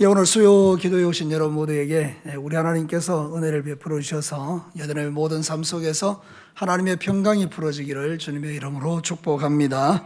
오늘 수요 기도에 오신 여러분 모두에게 우리 하나님께서 은혜를 베풀어 주셔서 여러분의 모든 삶 속에서 하나님의 평강이 풀어지기를 주님의 이름으로 축복합니다.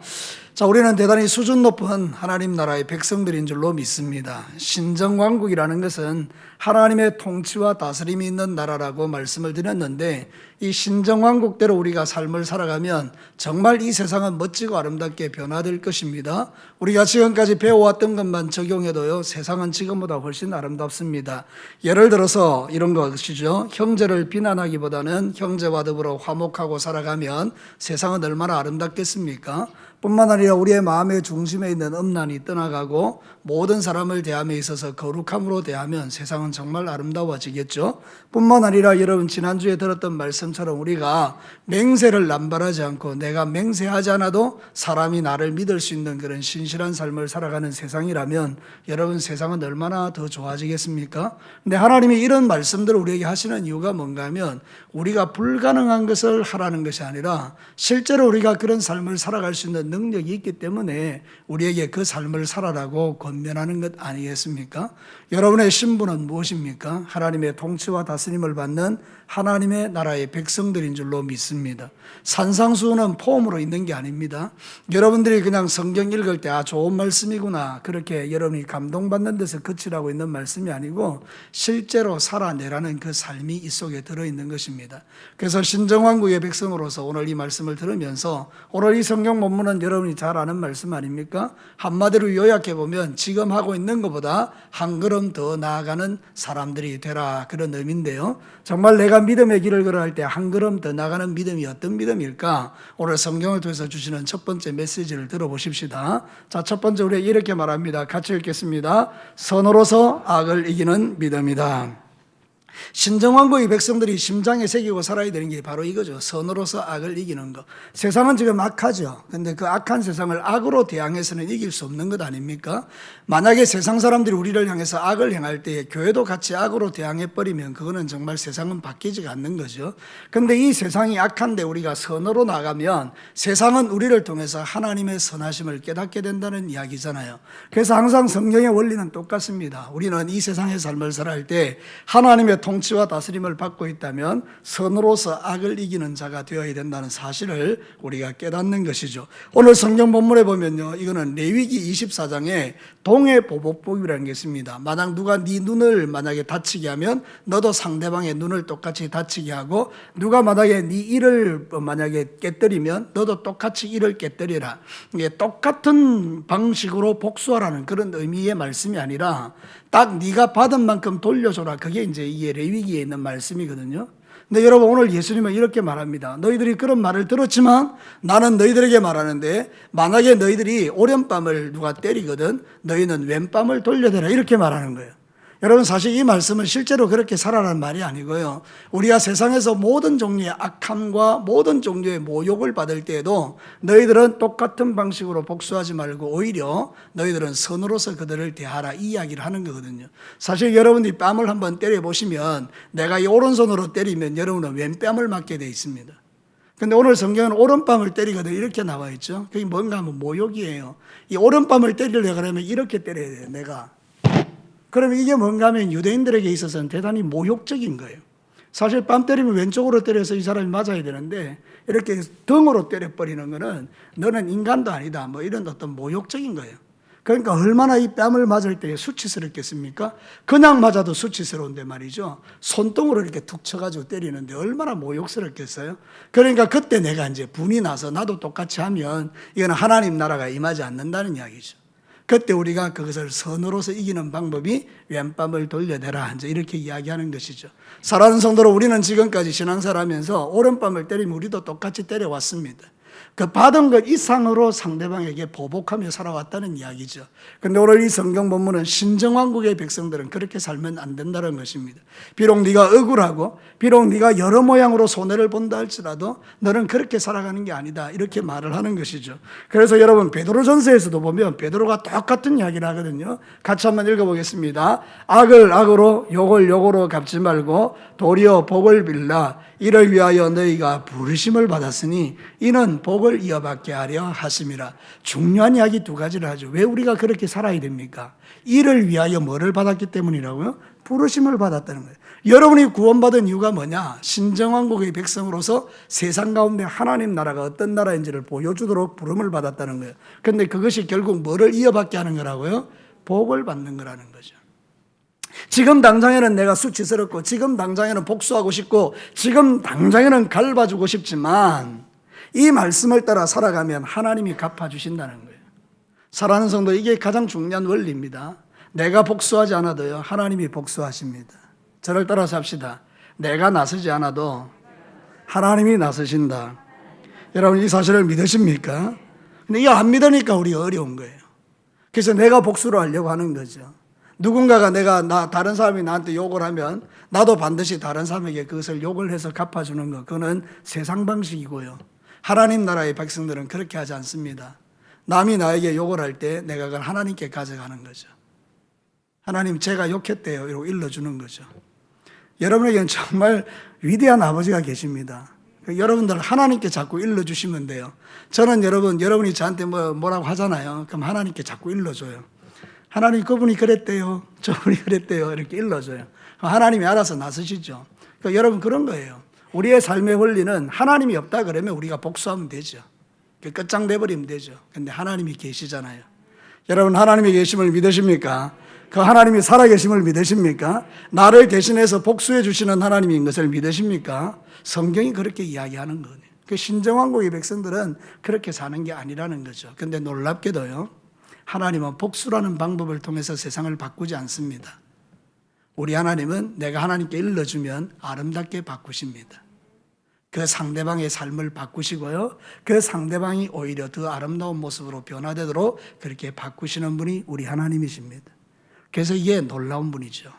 자, 우리는 대단히 수준 높은 하나님 나라의 백성들인 줄로 믿습니다. 신정왕국이라는 것은 하나님의 통치와 다스림이 있는 나라라고 말씀을 드렸는데, 이 신정왕국대로 우리가 삶을 살아가면 정말 이 세상은 멋지고 아름답게 변화될 것입니다. 우리가 지금까지 배워왔던 것만 적용해도요, 세상은 지금보다 훨씬 아름답습니다. 예를 들어서 이런 것이죠. 형제를 비난하기보다는 형제와 더불어 화목하고 살아가면 세상은 얼마나 아름답겠습니까? 뿐만 아니라 우리의 마음의 중심에 있는 음란이 떠나가고 모든 사람을 대함에 있어서 거룩함으로 대하면 세상은 정말 아름다워지겠죠. 뿐만 아니라 여러분 지난주에 들었던 말씀처럼 우리가 맹세를 남발하지 않고 내가 맹세하지 않아도 사람이 나를 믿을 수 있는 그런 신실한 삶을 살아가는 세상이라면 여러분 세상은 얼마나 더 좋아지겠습니까? 근데 하나님이 이런 말씀들을 우리에게 하시는 이유가 뭔가 하면 우리가 불가능한 것을 하라는 것이 아니라 실제로 우리가 그런 삶을 살아갈 수 있는 능력이 있기 때문에 우리에게 그 삶을 살아라고 권면하는 것 아니겠습니까? 여러분의 신분은 무엇입니까? 하나님의 통치와 다스림을 받는 하나님의 나라의 백성들인 줄로 믿습니다. 산상수훈은 폼으로 있는 게 아닙니다. 여러분들이 그냥 성경 읽을 때 좋은 말씀이구나 그렇게 여러분이 감동받는 데서 그치라고 있는 말씀이 아니고 실제로 살아내라는 그 삶이 이 속에 들어있는 것입니다. 그래서 신정왕국의 백성으로서 오늘 이 말씀을 들으면서 오늘 이 성경 본문은 여러분이 잘 아는 말씀 아닙니까? 한마디로 요약해 보면 지금 하고 있는 것보다 한 걸음 더 나아가는 사람들이 되라, 그런 의미인데요. 정말 내가 믿음의 길을 걸어갈 때 한 걸음 더 나가는 믿음이 어떤 믿음일까? 오늘 성경을 통해서 주시는 첫 번째 메시지를 들어보십시다. 자, 첫 번째 우리가 이렇게 말합니다. 같이 읽겠습니다. 선으로서 악을 이기는 믿음이다. 신정왕국의 백성들이 심장에 새기고 살아야 되는 게 바로 이거죠. 선으로서 악을 이기는 것. 세상은 지금 악하죠. 근데 그 악한 세상을 악으로 대항해서는 이길 수 없는 것 아닙니까? 만약에 세상 사람들이 우리를 향해서 악을 행할 때 교회도 같이 악으로 대항해버리면 그거는 정말 세상은 바뀌지가 않는 거죠. 근데 이 세상이 악한데 우리가 선으로 나가면 세상은 우리를 통해서 하나님의 선하심을 깨닫게 된다는 이야기잖아요. 그래서 항상 성경의 원리는 똑같습니다. 우리는 이 세상의 삶을 살아갈 때 하나님의 통치와 다스림을 받고 있다면 선으로서 악을 이기는 자가 되어야 된다는 사실을 우리가 깨닫는 것이죠. 오늘 성경 본문에 보면요, 이거는 레위기 24장에 동해보복법이라는 게 있습니다. 만약 누가 네 눈을 만약에 다치게 하면 너도 상대방의 눈을 똑같이 다치게 하고, 누가 만약에 네 이를 만약에 깨뜨리면 너도 똑같이 이를 깨뜨리라. 이게 똑같은 방식으로 복수하라는 그런 의미의 말씀이 아니라 딱 네가 받은 만큼 돌려줘라. 그게 이제 이게 레위기에 있는 말씀이거든요. 근데 여러분 오늘 예수님은 이렇게 말합니다. 너희들이 그런 말을 들었지만 나는 너희들에게 말하는데 만약에 너희들이 오른밤을 누가 때리거든 너희는 왼밤을 돌려대라, 이렇게 말하는 거예요. 여러분 사실 이 말씀은 실제로 그렇게 살아라는 말이 아니고요. 우리가 세상에서 모든 종류의 악함과 모든 종류의 모욕을 받을 때에도 너희들은 똑같은 방식으로 복수하지 말고 오히려 너희들은 선으로서 그들을 대하라, 이 이야기를 하는 거거든요. 사실 여러분이 뺨을 한번 때려보시면 내가 이 오른손으로 때리면 여러분은 왼뺨을 맞게 돼 있습니다. 근데 오늘 성경은 오른뺨을 때리거든 이렇게 나와 있죠. 그게 뭔가 하면 모욕이에요. 이 오른뺨을 때리려고 하면 이렇게 때려야 돼요, 내가. 그러면 이게 뭔가 하면 유대인들에게 있어서는 대단히 모욕적인 거예요. 사실 뺨 때리면 왼쪽으로 때려서 이 사람이 맞아야 되는데 이렇게 등으로 때려버리는 거는 너는 인간도 아니다, 뭐 이런 어떤 모욕적인 거예요. 그러니까 얼마나 이 뺨을 맞을 때 수치스럽겠습니까? 그냥 맞아도 수치스러운데 말이죠. 손등으로 이렇게 툭 쳐가지고 때리는데 얼마나 모욕스럽겠어요? 그러니까 그때 내가 이제 분이 나서 나도 똑같이 하면 이거는 하나님 나라가 임하지 않는다는 이야기죠. 그때 우리가 그것을 선으로서 이기는 방법이 왼밤을 돌려대라, 이제 이렇게 이야기하는 것이죠. 사랑하는 성도로 우리는 지금까지 신앙생활하면서 오른밤을 때리면 우리도 똑같이 때려왔습니다. 그 받은 것 이상으로 상대방에게 보복하며 살아왔다는 이야기죠. 그런데 오늘 이 성경 본문은 신정왕국의 백성들은 그렇게 살면 안 된다는 것입니다. 비록 네가 억울하고 비록 네가 여러 모양으로 손해를 본다 할지라도 너는 그렇게 살아가는 게 아니다, 이렇게 말을 하는 것이죠. 그래서 여러분 베드로전서에서도 보면 베드로가 똑같은 이야기를 하거든요. 같이 한번 읽어보겠습니다. 악을 악으로 욕을 욕으로 갚지 말고 도리어 복을 빌라. 이를 위하여 너희가 부르심을 받았으니 이는 복 복을 이어받게 하려 하심이라. 중요한 이야기 두 가지를 하죠. 왜 우리가 그렇게 살아야 됩니까? 이를 위하여 뭐를 받았기 때문이라고요? 부르심을 받았다는 거예요. 여러분이 구원받은 이유가 뭐냐? 신정왕국의 백성으로서 세상 가운데 하나님 나라가 어떤 나라인지를 보여주도록 부름을 받았다는 거예요. 그런데 그것이 결국 뭐를 이어받게 하는 거라고요? 복을 받는 거라는 거죠. 지금 당장에는 내가 수치스럽고 지금 당장에는 복수하고 싶고 지금 당장에는 갚아주고 싶지만 이 말씀을 따라 살아가면 하나님이 갚아주신다는 거예요. 사랑하는 성도, 이게 가장 중요한 원리입니다. 내가 복수하지 않아도요, 하나님이 복수하십니다. 저를 따라서 합시다. 내가 나서지 않아도 하나님이 나서신다. 여러분, 이 사실을 믿으십니까? 근데 이거 안 믿으니까 우리가 어려운 거예요. 그래서 내가 복수를 하려고 하는 거죠. 누군가가 다른 사람이 나한테 욕을 하면 나도 반드시 다른 사람에게 그것을 욕을 해서 갚아주는 것, 그거는 세상 방식이고요. 하나님 나라의 백성들은 그렇게 하지 않습니다. 남이 나에게 욕을 할 때 내가 그걸 하나님께 가져가는 거죠. 하나님, 제가 욕했대요, 이러고 일러주는 거죠. 여러분에게는 정말 위대한 아버지가 계십니다. 여러분들 하나님께 자꾸 일러주시면 돼요. 저는 여러분이 저한테 뭐라고 하잖아요. 그럼 하나님께 자꾸 일러줘요. 하나님, 그분이 그랬대요, 저분이 그랬대요, 이렇게 일러줘요. 하나님이 알아서 나서시죠. 그러니까 여러분, 그런 거예요. 우리의 삶의 원리는 하나님이 없다 그러면 우리가 복수하면 되죠. 끝장내버리면 되죠. 근데 하나님이 계시잖아요. 여러분, 하나님이 계심을 믿으십니까? 그 하나님이 살아계심을 믿으십니까? 나를 대신해서 복수해 주시는 하나님인 것을 믿으십니까? 성경이 그렇게 이야기하는 거예요. 그 신정왕국의 백성들은 그렇게 사는 게 아니라는 거죠. 근데 놀랍게도요, 하나님은 복수라는 방법을 통해서 세상을 바꾸지 않습니다. 우리 하나님은 내가 하나님께 일러주면 아름답게 바꾸십니다. 그 상대방의 삶을 바꾸시고요, 그 상대방이 오히려 더 아름다운 모습으로 변화되도록 그렇게 바꾸시는 분이 우리 하나님이십니다. 그래서 이게 놀라운 분이죠.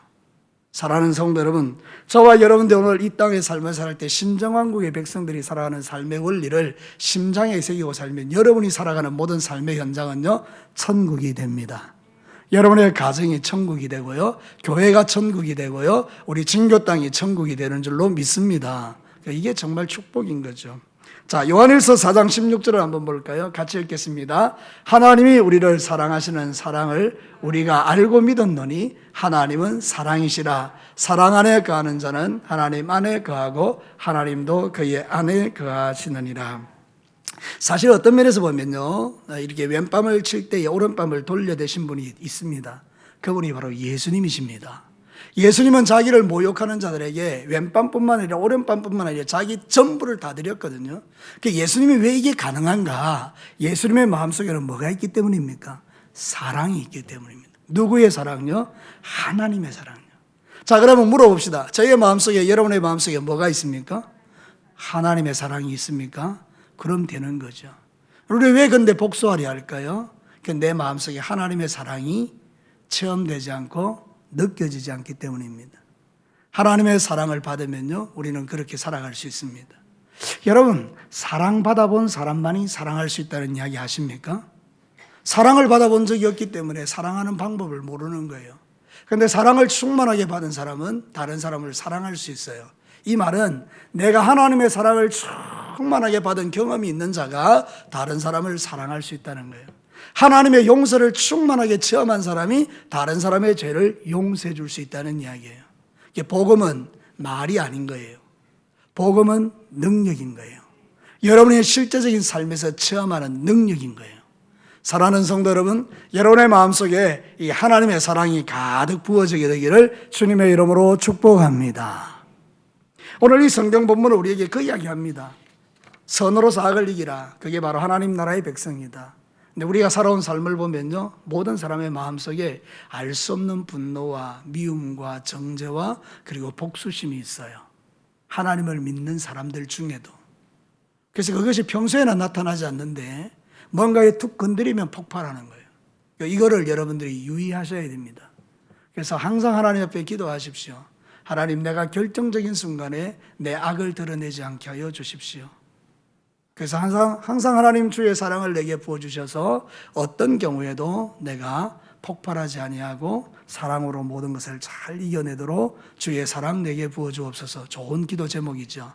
사랑하는 성도 여러분, 저와 여러분들 오늘 이 땅의 삶을 살 때 신정왕국의 백성들이 살아가는 삶의 원리를 심장에 새기고 살면 여러분이 살아가는 모든 삶의 현장은요, 천국이 됩니다. 여러분의 가정이 천국이 되고요, 교회가 천국이 되고요, 우리 진교 땅이 천국이 되는 줄로 믿습니다. 이게 정말 축복인 거죠. 자, 요한일서 4장 16절을 한번 볼까요? 같이 읽겠습니다. 하나님이 우리를 사랑하시는 사랑을 우리가 알고 믿었노니 하나님은 사랑이시라. 사랑 안에 거하는 자는 하나님 안에 거하고 하나님도 그의 안에 거하시느니라. 사실 어떤 면에서 보면요, 이렇게 왼밤을 칠 때에 오른밤을 돌려대신 분이 있습니다. 그분이 바로 예수님이십니다. 예수님은 자기를 모욕하는 자들에게 왼밤뿐만 아니라 오른밤뿐만 아니라 자기 전부를 다 드렸거든요. 예수님이 왜 이게 가능한가? 예수님의 마음속에는 뭐가 있기 때문입니까? 사랑이 있기 때문입니다. 누구의 사랑요? 하나님의 사랑요. 자, 그러면 물어봅시다. 저의 마음속에, 여러분의 마음속에 뭐가 있습니까? 하나님의 사랑이 있습니까? 그럼 되는 거죠. 우리 왜 근데 복수하려 할까요? 내 마음속에 하나님의 사랑이 체험되지 않고 느껴지지 않기 때문입니다. 하나님의 사랑을 받으면요, 우리는 그렇게 살아갈 수 있습니다. 여러분, 사랑받아본 사람만이 사랑할 수 있다는 이야기 하십니까? 사랑을 받아본 적이 없기 때문에 사랑하는 방법을 모르는 거예요. 그런데 사랑을 충만하게 받은 사람은 다른 사람을 사랑할 수 있어요. 이 말은 내가 하나님의 사랑을 충만하게 받은 경험이 있는 자가 다른 사람을 사랑할 수 있다는 거예요. 하나님의 용서를 충만하게 체험한 사람이 다른 사람의 죄를 용서해 줄 수 있다는 이야기예요. 복음은 말이 아닌 거예요. 복음은 능력인 거예요. 여러분의 실제적인 삶에서 체험하는 능력인 거예요. 사랑하는 성도 여러분, 여러분의 마음속에 이 하나님의 사랑이 가득 부어지게 되기를 주님의 이름으로 축복합니다. 오늘 이 성경 본문은 우리에게 그 이야기합니다. 선으로서 악을 이기라. 그게 바로 하나님 나라의 백성이다. 근데 우리가 살아온 삶을 보면요, 모든 사람의 마음속에 알 수 없는 분노와 미움과 정죄와 그리고 복수심이 있어요. 하나님을 믿는 사람들 중에도. 그래서 그것이 평소에는 나타나지 않는데 뭔가에 툭 건드리면 폭발하는 거예요. 이거를 여러분들이 유의하셔야 됩니다. 그래서 항상 하나님 앞에 기도하십시오. 하나님, 내가 결정적인 순간에 내 악을 드러내지 않게 하여 주십시오. 그래서 항상 하나님 주의 사랑을 내게 부어주셔서 어떤 경우에도 내가 폭발하지 아니하고 사랑으로 모든 것을 잘 이겨내도록 주의 사랑 내게 부어주옵소서. 좋은 기도 제목이죠.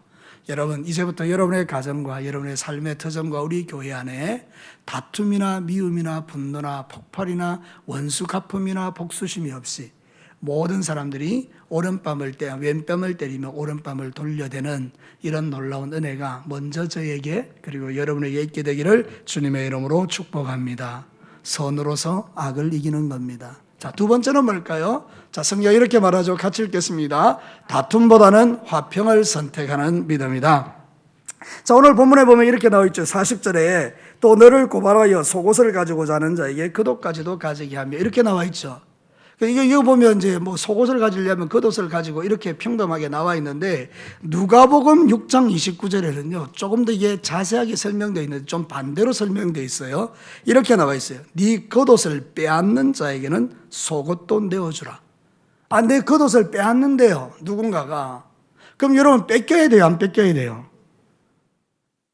여러분, 이제부터 여러분의 가정과 여러분의 삶의 터전과 우리 교회 안에 다툼이나 미움이나 분노나 폭발이나 원수 갚음이나 복수심이 없이 모든 사람들이 왼뺨을 때리며 오른뺨을 돌려대는 이런 놀라운 은혜가 먼저 저에게 그리고 여러분에게 있게 되기를 주님의 이름으로 축복합니다. 선으로서 악을 이기는 겁니다. 자, 두 번째는 뭘까요? 자, 성경 이렇게 말하죠. 같이 읽겠습니다. 다툼보다는 화평을 선택하는 믿음이다. 자, 오늘 본문에 보면 이렇게 나와 있죠. 40절에 또 너를 고발하여 속옷을 가지고자 하는 자에게 겉옷까지도 가지게 하며 이렇게 나와 있죠. 이거 보면 이제 뭐 속옷을 가지려면 겉옷을 가지고 이렇게 평범하게 나와 있는데 누가복음 6장 29절에는요 조금 더 이게 자세하게 설명되어 있는데 좀 반대로 설명되어 있어요. 이렇게 나와 있어요. 네 겉옷을 빼앗는 자에게는 속옷도 내어주라. 아, 내 겉옷을 빼앗는데요 누군가가. 그럼 여러분 뺏겨야 돼요, 안 뺏겨야 돼요?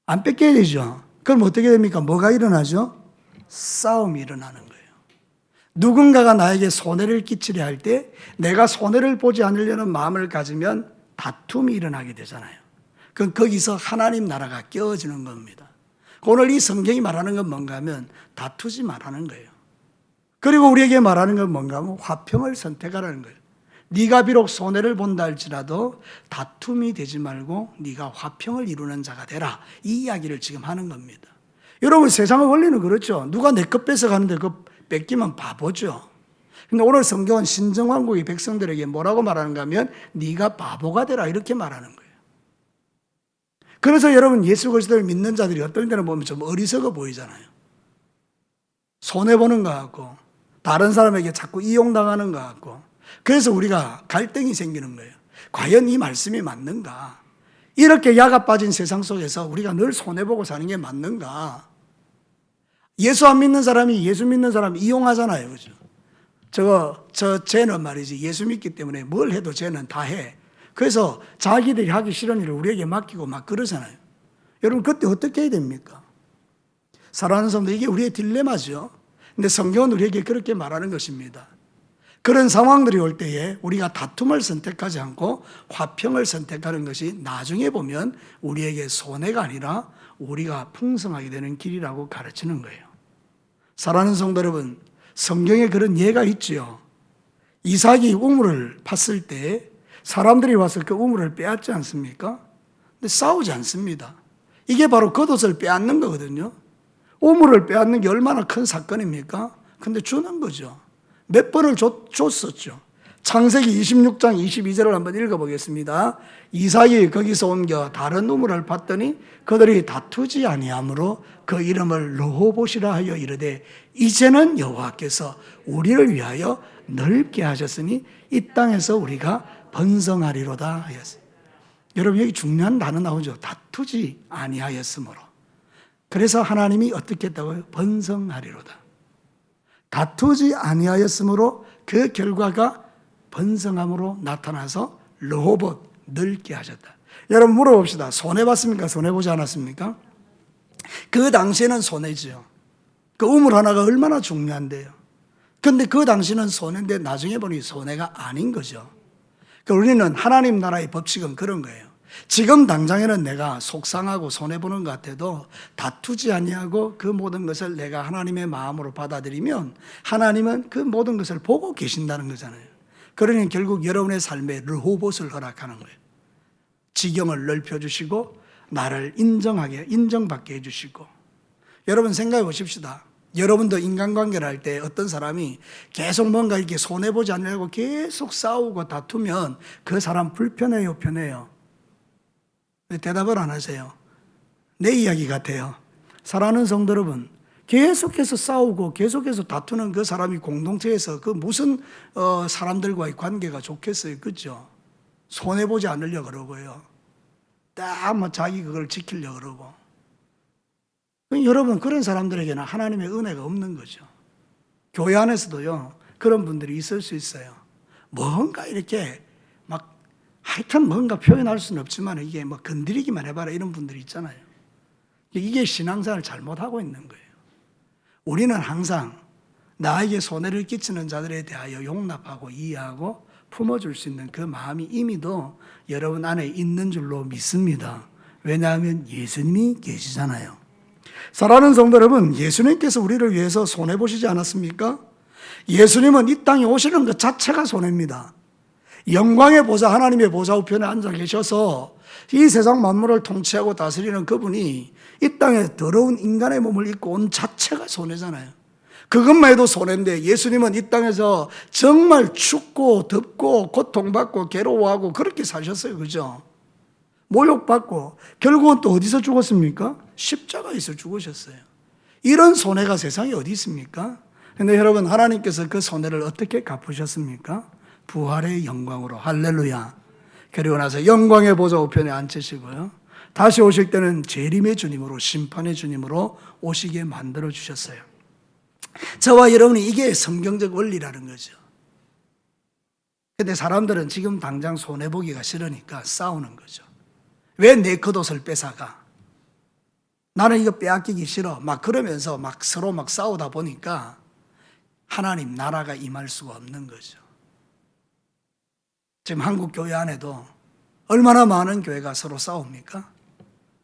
안 뺏겨야 되죠. 그럼 어떻게 됩니까? 뭐가 일어나죠? 싸움이 일어나는 거예요. 누군가가 나에게 손해를 끼치려 할 때 내가 손해를 보지 않으려는 마음을 가지면 다툼이 일어나게 되잖아요. 그럼 거기서 하나님 나라가 깨어지는 겁니다. 오늘 이 성경이 말하는 건 뭔가 하면 다투지 말라는 거예요. 그리고 우리에게 말하는 건 뭔가 하면 화평을 선택하라는 거예요. 네가 비록 손해를 본다 할지라도 다툼이 되지 말고 네가 화평을 이루는 자가 되라. 이 이야기를 지금 하는 겁니다. 여러분 세상의 원리는 그렇죠. 누가 내 것 뺏어가는데 뺏기면 바보죠. 근데 오늘 성경은 신정왕국의 백성들에게 뭐라고 말하는가 하면 네가 바보가 되라 이렇게 말하는 거예요. 그래서 여러분 예수 그리스도를 믿는 자들이 어떤 때는 보면 좀 어리석어 보이잖아요. 손해보는 것 같고 다른 사람에게 자꾸 이용당하는 것 같고 그래서 우리가 갈등이 생기는 거예요. 과연 이 말씀이 맞는가? 이렇게 야가 빠진 세상 속에서 우리가 늘 손해보고 사는 게 맞는가? 예수 안 믿는 사람이 예수 믿는 사람 이용하잖아요. 그죠? 쟤는 말이지 예수 믿기 때문에 뭘 해도 쟤는 다 해. 그래서 자기들이 하기 싫은 일을 우리에게 맡기고 막 그러잖아요. 여러분 그때 어떻게 해야 됩니까? 사랑하는 사람들 이게 우리의 딜레마죠. 근데 성경은 우리에게 그렇게 말하는 것입니다. 그런 상황들이 올 때에 우리가 다툼을 선택하지 않고 화평을 선택하는 것이 나중에 보면 우리에게 손해가 아니라 우리가 풍성하게 되는 길이라고 가르치는 거예요. 사랑하는 성도 여러분, 성경에 그런 예가 있지요. 이삭이 우물을 팠을 때 사람들이 와서 그 우물을 빼앗지 않습니까? 근데 싸우지 않습니다. 이게 바로 겉옷을 빼앗는 거거든요. 우물을 빼앗는 게 얼마나 큰 사건입니까? 근데 주는 거죠. 몇 번을 줬었죠. 창세기 26장 22절을 한번 읽어보겠습니다. 이삭이 거기서 옮겨 다른 우물을 봤더니 그들이 다투지 아니하므로 그 이름을 르호봇이라 하여 이르되 이제는 여호와께서 우리를 위하여 넓게 하셨으니 이 땅에서 우리가 번성하리로다 하였어요. 여러분 여기 중요한 단어 나오죠. 다투지 아니하였으므로. 그래서 하나님이 어떻게 했다고요? 번성하리로다. 다투지 아니하였으므로 그 결과가 번성함으로 나타나서 르호봇 넓게 하셨다. 여러분 물어봅시다. 손해봤습니까? 손해보지 않았습니까? 그 당시에는 손해지요. 그 우물 하나가 얼마나 중요한데요. 그런데 그 당시는 손해인데 나중에 보니 손해가 아닌 거죠. 우리는 하나님 나라의 법칙은 그런 거예요. 지금 당장에는 내가 속상하고 손해보는 것 같아도 다투지 아니하고 그 모든 것을 내가 하나님의 마음으로 받아들이면 하나님은 그 모든 것을 보고 계신다는 거잖아요. 그러니 결국 여러분의 삶에 르호봇을 허락하는 거예요. 지경을 넓혀주시고 나를 인정받게 해주시고. 여러분 생각해 보십시다. 여러분도 인간관계를 할 때 어떤 사람이 계속 뭔가 이렇게 손해보지 않으려고 계속 싸우고 다투면 그 사람 불편해요, 편해요? 대답을 안 하세요. 내 이야기 같아요. 사랑하는 성도 여러분, 계속해서 싸우고 계속해서 다투는 그 사람이 공동체에서 그 무슨 사람들과의 관계가 좋겠어요. 그렇죠? 손해보지 않으려고 그러고요. 딱 뭐 자기 그걸 지키려고 그러고. 여러분 그런 사람들에게는 하나님의 은혜가 없는 거죠. 교회 안에서도요 그런 분들이 있을 수 있어요. 뭔가 이렇게 막 하여튼 뭔가 표현할 수는 없지만 이게 뭐 건드리기만 해봐라 이런 분들이 있잖아요. 이게 신앙생활을 잘못하고 있는 거예요. 우리는 항상 나에게 손해를 끼치는 자들에 대하여 용납하고 이해하고 품어줄 수 있는 그 마음이 이미도 여러분 안에 있는 줄로 믿습니다. 왜냐하면 예수님이 계시잖아요. 사랑하는 성도 여러분, 예수님께서 우리를 위해서 손해보시지 않았습니까? 예수님은 이 땅에 오시는 것 자체가 손해입니다. 영광의 보좌, 하나님의 보좌 우편에 앉아 계셔서 이 세상 만물을 통치하고 다스리는 그분이 이 땅에 더러운 인간의 몸을 입고 온 자체가 손해잖아요. 그것만 해도 손해인데 예수님은 이 땅에서 정말 춥고 덥고 고통받고 괴로워하고 그렇게 사셨어요. 그죠? 모욕받고 결국은 또 어디서 죽었습니까? 십자가에서 죽으셨어요. 이런 손해가 세상에 어디 있습니까? 그런데 여러분, 하나님께서 그 손해를 어떻게 갚으셨습니까? 부활의 영광으로. 할렐루야. 그리고 나서 영광의 보좌 우편에 앉으시고요, 다시 오실 때는 재림의 주님으로, 심판의 주님으로 오시게 만들어 주셨어요. 저와 여러분이 이게 성경적 원리라는 거죠. 근데 사람들은 지금 당장 손해보기가 싫으니까 싸우는 거죠. 왜 내 겉옷을 뺏어가? 나는 이거 빼앗기기 싫어. 막 그러면서 막 서로 막 싸우다 보니까 하나님 나라가 임할 수가 없는 거죠. 지금 한국 교회 안에도 얼마나 많은 교회가 서로 싸웁니까?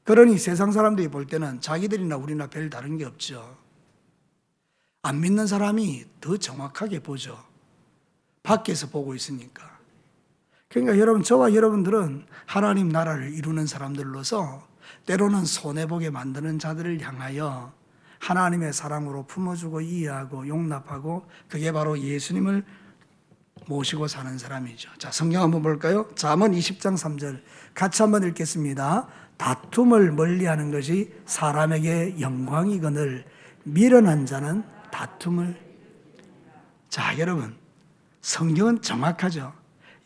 그러니 세상 사람들이 볼 때는 자기들이나 우리나 별 다른 게 없죠. 안 믿는 사람이 더 정확하게 보죠. 밖에서 보고 있으니까. 그러니까 여러분, 저와 여러분들은 하나님 나라를 이루는 사람들로서 때로는 손해보게 만드는 자들을 향하여 하나님의 사랑으로 품어주고 이해하고 용납하고, 그게 바로 예수님을 모시고 사는 사람이죠. 자, 성경 한번 볼까요? 잠언 20장 3절 같이 한번 읽겠습니다. 다툼을 멀리하는 것이 사람에게 영광이거늘 미련한 자는 다툼을. 자, 여러분, 성경은 정확하죠.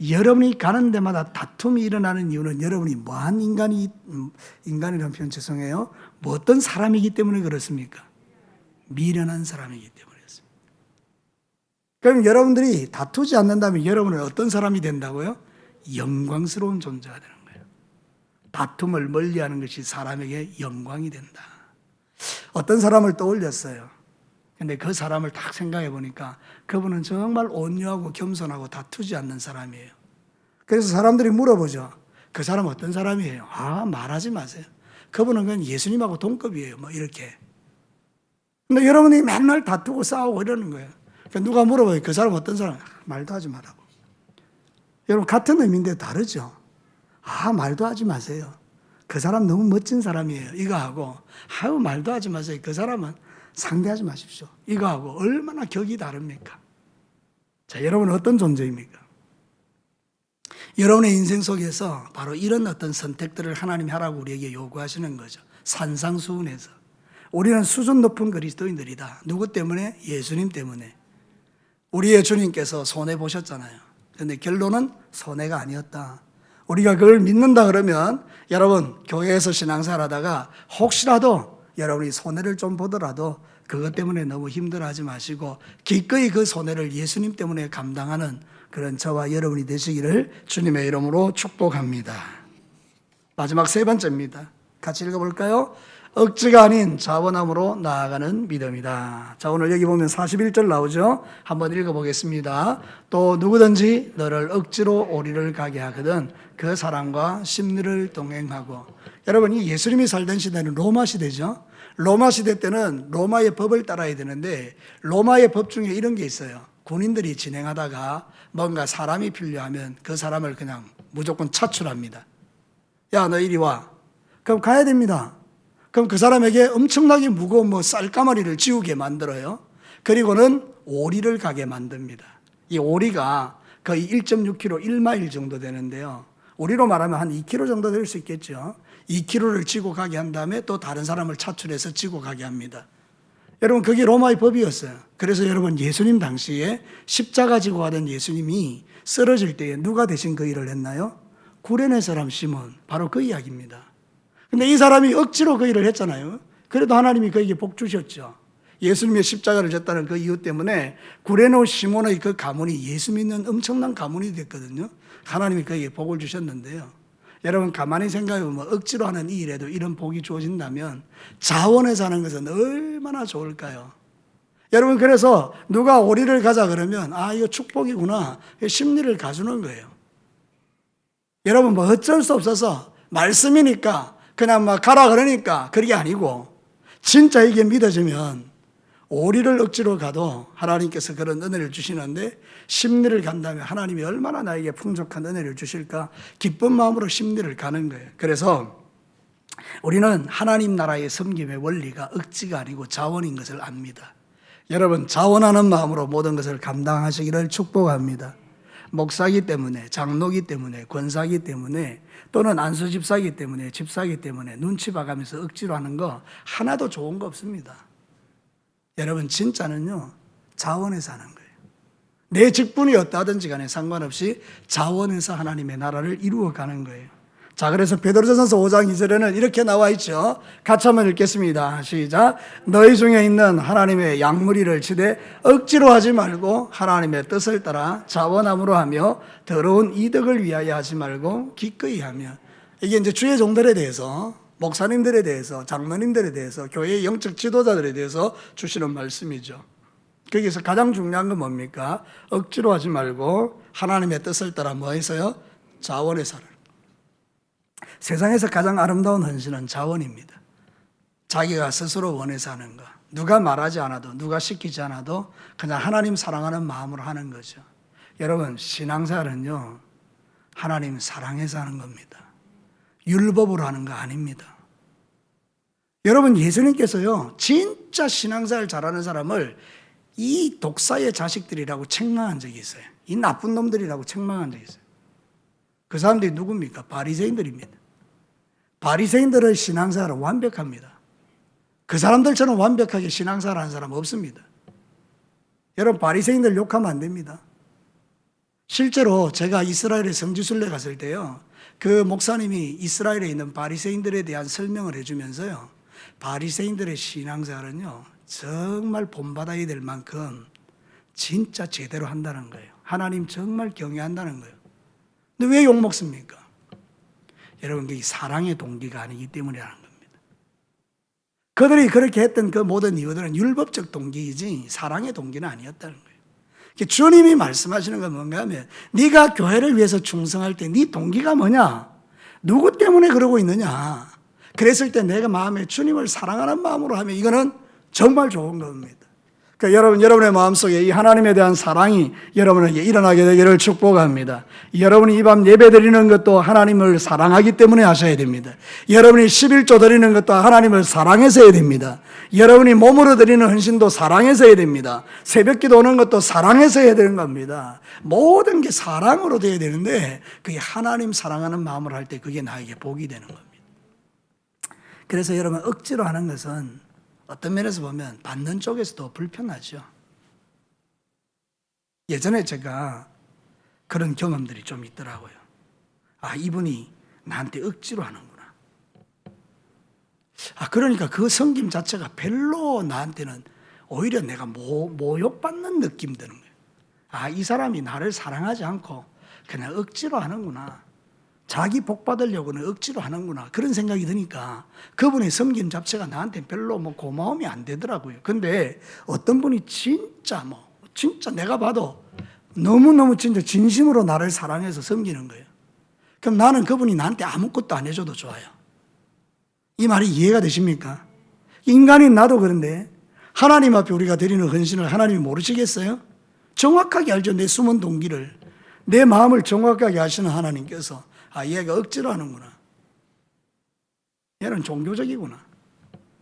여러분이 가는 데마다 다툼이 일어나는 이유는 여러분이 뭐한 인간이라는 표현 죄송해요. 뭐 어떤 사람이기 때문에 그렇습니까? 미련한 사람이기 때문에 그렇습니다. 그럼 여러분들이 다투지 않는다면 여러분은 어떤 사람이 된다고요? 영광스러운 존재가 되는 거예요. 다툼을 멀리하는 것이 사람에게 영광이 된다. 어떤 사람을 떠올렸어요. 근데 그 사람을 딱 생각해 보니까 그분은 정말 온유하고 겸손하고 다투지 않는 사람이에요. 그래서 사람들이 물어보죠. 그 사람 어떤 사람이에요? 아, 말하지 마세요. 그분은 그냥 예수님하고 동급이에요. 뭐 이렇게. 근데 여러분이 맨날 다투고 싸우고 이러는 거예요. 그러니까 누가 물어봐요. 그 사람 어떤 사람? 말도 하지 말라고. 여러분, 같은 의미인데 다르죠. 아, 말도 하지 마세요. 그 사람 너무 멋진 사람이에요. 이거 하고, 아유, 말도 하지 마세요. 그 사람은 상대하지 마십시오. 이거하고 얼마나 격이 다릅니까? 자, 여러분은 어떤 존재입니까? 여러분의 인생 속에서 바로 이런 어떤 선택들을 하나님이 하라고 우리에게 요구하시는 거죠. 산상수훈에서. 우리는 수준 높은 그리스도인들이다. 누구 때문에? 예수님 때문에. 우리의 주님께서 손해보셨잖아요. 그런데 결론은 손해가 아니었다. 우리가 그걸 믿는다 그러면 여러분, 교회에서 신앙생활 하다가 혹시라도 여러분이 손해를 좀 보더라도 그것 때문에 너무 힘들어하지 마시고 기꺼이 그 손해를 예수님 때문에 감당하는 그런 저와 여러분이 되시기를 주님의 이름으로 축복합니다. 마지막 세 번째입니다. 같이 읽어볼까요? 억지가 아닌 자원함으로 나아가는 믿음이다. 자, 오늘 여기 보면 41절 나오죠? 한번 읽어보겠습니다. 또 누구든지 너를 억지로 오리를 가게 하거든 그 사람과 심리를 동행하고. 여러분, 이 예수님이 살던 시대는 로마 시대죠. 로마 시대 때는 로마의 법을 따라야 되는데 로마의 법 중에 이런 게 있어요. 군인들이 진행하다가 뭔가 사람이 필요하면 그 사람을 그냥 무조건 차출합니다. 야, 너 이리 와. 그럼 가야 됩니다. 그럼 그 사람에게 엄청나게 무거운 쌀가마리를 지우게 만들어요. 그리고는 오리를 가게 만듭니다. 이 오리가 거의 1.6kg, 1마일 정도 되는데요. 오리로 말하면 한 2kg 정도 될 수 있겠죠. 2kg를 지고 가게 한 다음에 또 다른 사람을 차출해서 지고 가게 합니다. 여러분, 그게 로마의 법이었어요. 그래서 여러분, 예수님 당시에 십자가 지고 가던 예수님이 쓰러질 때에 누가 대신 그 일을 했나요? 구레네 사람 시몬, 바로 그 이야기입니다. 근데 이 사람이 억지로 그 일을 했잖아요. 그래도 하나님이 그에게 복 주셨죠. 예수님의 십자가를 졌다는 그 이유 때문에 구레네 시몬의 그 가문이 예수 믿는 엄청난 가문이 됐거든요. 하나님이 그에게 복을 주셨는데요. 여러분, 가만히 생각해보면 억지로 하는 이 일에도 이런 복이 주어진다면 자원해서 하는 것은 얼마나 좋을까요? 여러분, 그래서 누가 오리를 가자 그러면 아, 이거 축복이구나, 심리를 가주는 거예요. 여러분, 어쩔 수 없어서 말씀이니까 그냥 막 가라 그러니까 그게 아니고 진짜 이게 믿어지면 오리를 억지로 가도 하나님께서 그런 은혜를 주시는데 심리를 간다면 하나님이 얼마나 나에게 풍족한 은혜를 주실까 기쁜 마음으로 심리를 가는 거예요. 그래서 우리는 하나님 나라의 섬김의 원리가 억지가 아니고 자원인 것을 압니다. 여러분 자원하는 마음으로 모든 것을 감당하시기를 축복합니다. 목사기 때문에, 장로기 때문에, 권사기 때문에 또는 안수집사기 때문에, 집사기 때문에 눈치 봐가면서 억지로 하는 거 하나도 좋은 거 없습니다. 여러분 진짜는요 자원해서 하는 거예요. 내 직분이 어떠하든지 간에 상관없이 자원해서 하나님의 나라를 이루어가는 거예요. 자, 그래서 베드로전서 5장 2절에는 이렇게 나와 있죠. 같이 한번 읽겠습니다. 시작. 너희 중에 있는 하나님의 양무리를 치되 억지로 하지 말고 하나님의 뜻을 따라 자원함으로 하며 더러운 이득을 위하여 하지 말고 기꺼이 하며. 이게 이제 주의 종들에 대해서, 목사님들에 대해서, 장로님들에 대해서, 교회의 영적 지도자들에 대해서 주시는 말씀이죠. 거기서 가장 중요한 건 뭡니까? 억지로 하지 말고 하나님의 뜻을 따라 뭐 해서요? 자원해서 하라. 세상에서 가장 아름다운 헌신은 자원입니다. 자기가 스스로 원해서 하는 것. 누가 말하지 않아도, 누가 시키지 않아도 그냥 하나님 사랑하는 마음으로 하는 거죠. 여러분, 신앙생활은요, 하나님 사랑해서 하는 겁니다. 율법으로 하는 거 아닙니다. 여러분, 예수님께서요, 진짜 신앙생활 잘하는 사람을 이 독사의 자식들이라고 책망한 적이 있어요. 이 나쁜 놈들이라고 책망한 적이 있어요. 그 사람들이 누굽니까? 바리새인들입니다. 바리새인들의 신앙생활은 완벽합니다. 그 사람들처럼 완벽하게 신앙생활 하는 사람 없습니다. 여러분 바리새인들 욕하면 안 됩니다. 실제로 제가 이스라엘에 성지순례 갔을 때요, 그 목사님이 이스라엘에 있는 바리새인들에 대한 설명을 해주면서요, 바리새인들의 신앙생활은요 정말 본받아야 될 만큼 진짜 제대로 한다는 거예요. 하나님 정말 경외한다는 거예요. 근데 왜 욕먹습니까? 여러분, 그게 사랑의 동기가 아니기 때문에 하는 겁니다. 그들이 그렇게 했던 그 모든 이유들은 율법적 동기이지 사랑의 동기는 아니었다는 거예요. 주님이 말씀하시는 건 뭔가 하면 네가 교회를 위해서 충성할 때 네 동기가 뭐냐? 누구 때문에 그러고 있느냐? 그랬을 때 내가 마음에 주님을 사랑하는 마음으로 하면 이거는 정말 좋은 겁니다. 그러니까 여러분의 마음속에 이 하나님에 대한 사랑이 여러분에게 일어나게 되기를 축복합니다. 여러분이 이 밤 예배 드리는 것도 하나님을 사랑하기 때문에 하셔야 됩니다. 여러분이 11조 드리는 것도 하나님을 사랑해서 해야 됩니다. 여러분이 몸으로 드리는 헌신도 사랑해서 해야 됩니다. 새벽기도 오는 것도 사랑해서 해야 되는 겁니다. 모든 게 사랑으로 돼야 되는데 그게 하나님 사랑하는 마음으로 할 때 그게 나에게 복이 되는 겁니다. 그래서 여러분 억지로 하는 것은 어떤 면에서 보면 받는 쪽에서도 불편하죠. 예전에 제가 그런 경험들이 좀 있더라고요. 아, 이분이 나한테 억지로 하는구나. 아, 그러니까 그 섬김 자체가 별로 나한테는 오히려 내가 모욕받는 느낌 드는 거예요. 아, 이 사람이 나를 사랑하지 않고 그냥 억지로 하는구나. 자기 복 받으려고는 억지로 하는구나. 그런 생각이 드니까 그분의 섬김 자체가 나한테 별로 고마움이 안 되더라고요. 근데 어떤 분이 진짜 내가 봐도 너무너무 진짜 진심으로 나를 사랑해서 섬기는 거예요. 그럼 나는 그분이 나한테 아무것도 안 해줘도 좋아요. 이 말이 이해가 되십니까? 인간인 나도 그런데 하나님 앞에 우리가 드리는 헌신을 하나님이 모르시겠어요? 정확하게 알죠. 내 숨은 동기를. 내 마음을 정확하게 아시는 하나님께서 아, 얘가 억지로 하는구나. 얘는 종교적이구나.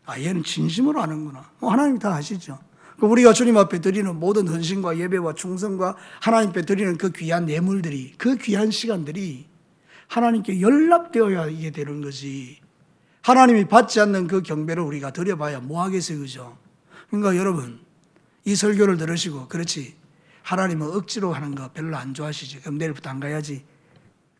아, 얘는 진심으로 하는구나. 하나님이 다 아시죠. 우리가 주님 앞에 드리는 모든 헌신과 예배와 충성과 하나님 앞에 드리는 그 귀한 예물들이, 그 귀한 시간들이 하나님께 연락되어야 이게 되는 거지. 하나님이 받지 않는 그 경배를 우리가 드려봐야 뭐 하겠어요, 그죠? 그러니까 여러분, 이 설교를 들으시고 그렇지, 하나님은 억지로 하는 거 별로 안 좋아하시지. 그럼 내일부터 안 가야지.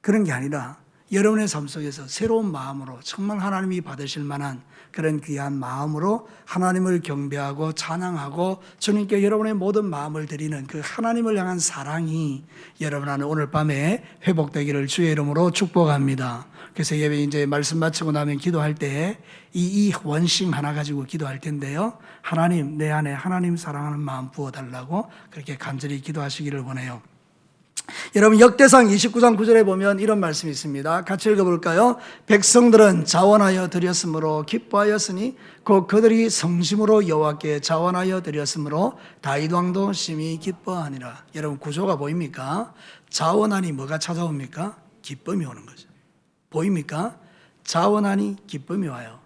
그런 게 아니라 여러분의 삶 속에서 새로운 마음으로 정말 하나님이 받으실 만한 그런 귀한 마음으로 하나님을 경배하고 찬양하고 주님께 여러분의 모든 마음을 드리는 그 하나님을 향한 사랑이 여러분 안에 오늘 밤에 회복되기를 주의 이름으로 축복합니다. 그래서 예배 이제 말씀 마치고 나면 기도할 때 이 원심 하나 가지고 기도할 텐데요. 하나님, 내 안에 하나님 사랑하는 마음 부어달라고 그렇게 간절히 기도하시기를 원해요. 여러분 역대상 29장 9절에 보면 이런 말씀이 있습니다. 같이 읽어볼까요? 백성들은 자원하여 드렸으므로 기뻐하였으니 곧 그들이 성심으로 여호와께 자원하여 드렸으므로 다윗 왕도 심히 기뻐하니라. 여러분 구조가 보입니까? 자원하니 뭐가 찾아옵니까? 기쁨이 오는 거죠. 보입니까? 자원하니 기쁨이 와요.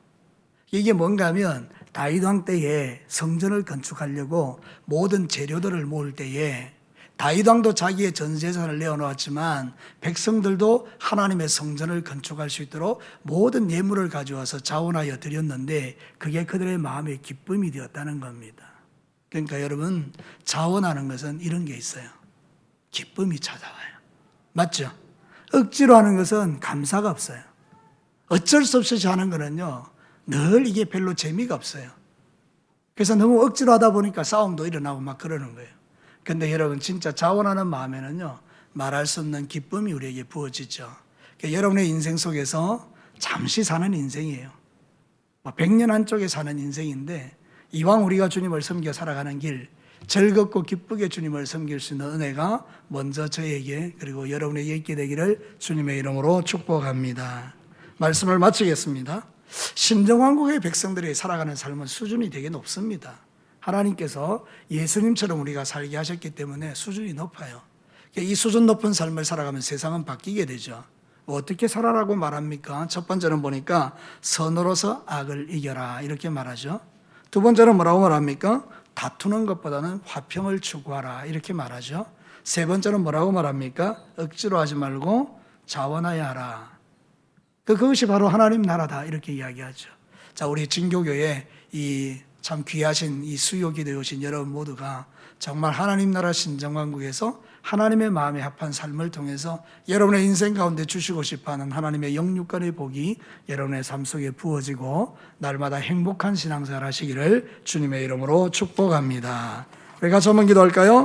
이게 뭔가 하면 다윗 왕 때에 성전을 건축하려고 모든 재료들을 모을 때에 다윗 왕도 자기의 전 재산을 내어놓았지만 백성들도 하나님의 성전을 건축할 수 있도록 모든 예물을 가져와서 자원하여 드렸는데 그게 그들의 마음의 기쁨이 되었다는 겁니다. 그러니까 여러분 자원하는 것은 이런 게 있어요. 기쁨이 찾아와요. 맞죠? 억지로 하는 것은 감사가 없어요. 어쩔 수 없이 하는 거는요 늘 이게 별로 재미가 없어요. 그래서 너무 억지로 하다 보니까 싸움도 일어나고 막 그러는 거예요. 근데 여러분 진짜 자원하는 마음에는요 말할 수 없는 기쁨이 우리에게 부어지죠. 그러니까 여러분의 인생 속에서 잠시 사는 인생이에요. 100년 한쪽에 사는 인생인데 이왕 우리가 주님을 섬겨 살아가는 길 즐겁고 기쁘게 주님을 섬길 수 있는 은혜가 먼저 저에게 그리고 여러분에게 있게 되기를 주님의 이름으로 축복합니다. 말씀을 마치겠습니다. 신정왕국의 백성들이 살아가는 삶은 수준이 되게 높습니다. 하나님께서 예수님처럼 우리가 살게 하셨기 때문에 수준이 높아요. 이 수준 높은 삶을 살아가면 세상은 바뀌게 되죠. 어떻게 살아라고 말합니까? 첫 번째는 보니까 선으로서 악을 이겨라 이렇게 말하죠. 두 번째는 뭐라고 말합니까? 다투는 것보다는 화평을 추구하라 이렇게 말하죠. 세 번째는 뭐라고 말합니까? 억지로 하지 말고 자원하여 하라. 그것이 바로 하나님 나라다 이렇게 이야기하죠. 자, 우리 진교교에 이 참 귀하신 이 수요기도에 오신 여러분 모두가 정말 하나님 나라 신정왕국에서 하나님의 마음에 합한 삶을 통해서 여러분의 인생 가운데 주시고 싶어하는 하나님의 영육간의 복이 여러분의 삶 속에 부어지고 날마다 행복한 신앙생활 하시기를 주님의 이름으로 축복합니다. 우리 같이 한번 기도할까요?